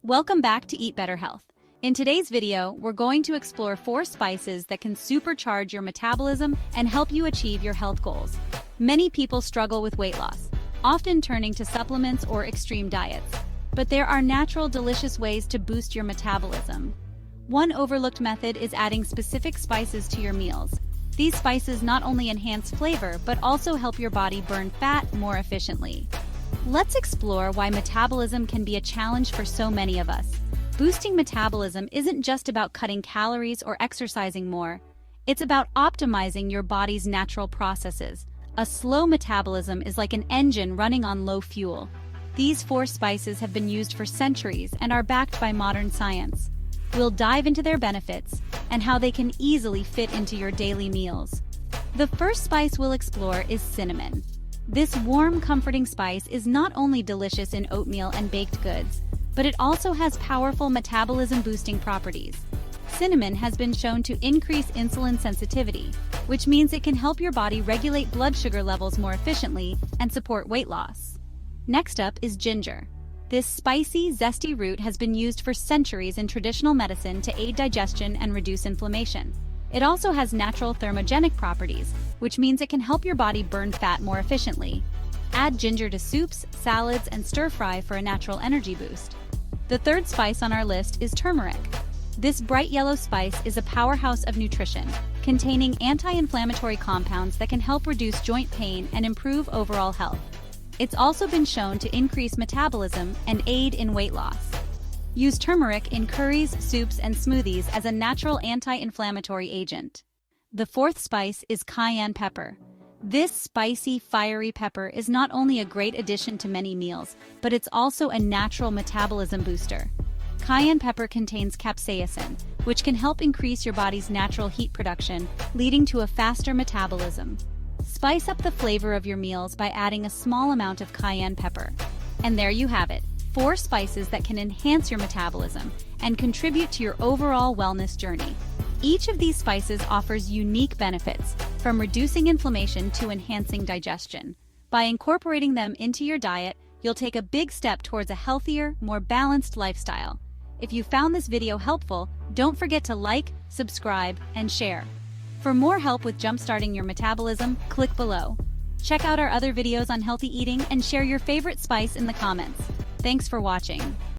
Welcome back to Eat Better Health. In today's video, we're going to explore 4 spices that can supercharge your metabolism and help you achieve your health goals. Many people struggle with weight loss, often turning to supplements or extreme diets. But there are natural, delicious ways to boost your metabolism. One overlooked method is adding specific spices to your meals. These spices not only enhance flavor, but also help your body burn fat more efficiently. Let's explore why metabolism can be a challenge for so many of us. Boosting metabolism isn't just about cutting calories or exercising more. It's about optimizing your body's natural processes. A slow metabolism is like an engine running on low fuel. These 4 spices have been used for centuries and are backed by modern science. We'll dive into their benefits and how they can easily fit into your daily meals. The first spice we'll explore is cinnamon. This warm, comforting spice is not only delicious in oatmeal and baked goods, but it also has powerful metabolism-boosting properties. Cinnamon has been shown to increase insulin sensitivity, which means it can help your body regulate blood sugar levels more efficiently and support weight loss. Next up is ginger. This spicy, zesty root has been used for centuries in traditional medicine to aid digestion and reduce inflammation. It also has natural thermogenic properties, which means it can help your body burn fat more efficiently. Add ginger to soups, salads, and stir-fry for a natural energy boost. The third spice on our list is turmeric. This bright yellow spice is a powerhouse of nutrition, containing anti-inflammatory compounds that can help reduce joint pain and improve overall health. It's also been shown to increase metabolism and aid in weight loss. Use turmeric in curries, soups, and smoothies as a natural anti-inflammatory agent. The fourth spice is cayenne pepper. This spicy, fiery pepper is not only a great addition to many meals, but it's also a natural metabolism booster. Cayenne pepper contains capsaicin, which can help increase your body's natural heat production, leading to a faster metabolism. Spice up the flavor of your meals by adding a small amount of cayenne pepper. And there you have it, 4 spices that can enhance your metabolism and contribute to your overall wellness journey. Each of these spices offers unique benefits, from reducing inflammation to enhancing digestion. By incorporating them into your diet, you'll take a big step towards a healthier, more balanced lifestyle. If you found this video helpful, don't forget to like, subscribe, and share. For more help with jumpstarting your metabolism, click below. Check out our other videos on healthy eating and share your favorite spice in the comments. Thanks for watching.